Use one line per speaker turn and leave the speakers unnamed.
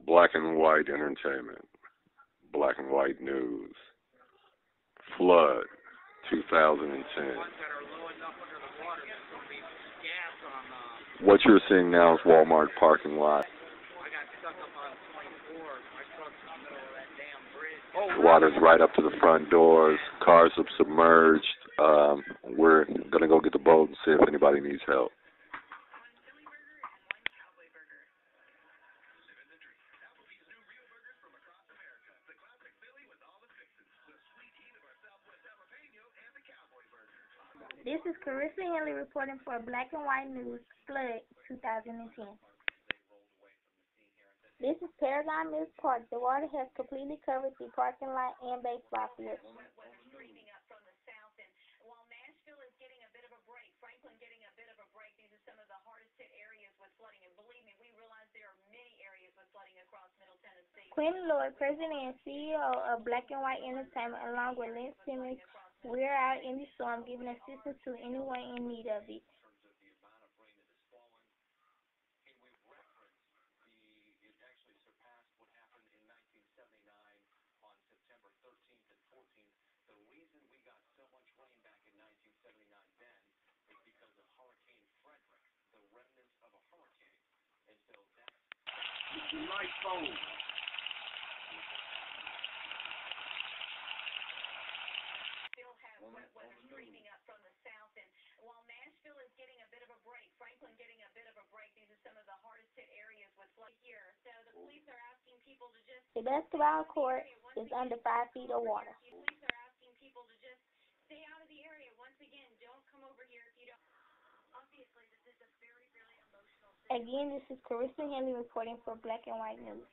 Black and white entertainment, black and white news, Flood 2010. What you're seeing now is Walmart parking lot. The water's right up to the front doors. Cars have submerged. We're going to go get the boat and see if anybody needs help.
This is Carissa Henley reporting for Black and White News, Flood 2010. This is Paragon Mills Park. The water has completely covered the parking lot and baseball field. Quentin Lloyd, President and CEO of Black and White Entertainment, along with Lynn Simmons, we are out in the storm giving assistance to anyone in need of it.
Nice phone. Still have wet weather streaming up from the south, and while Nashville is getting a bit of a break, Franklin getting a bit of a break. These are some of the hardest hit areas with flood here. So the police are asking people to just
the basketball court is under 5 feet of water.
The police are asking people to just stay out of the area. Once again, don't come over here if you don't. Obviously, this is a very, very emotional thing.
Again, this is Carissa Henley reporting for Black and White News.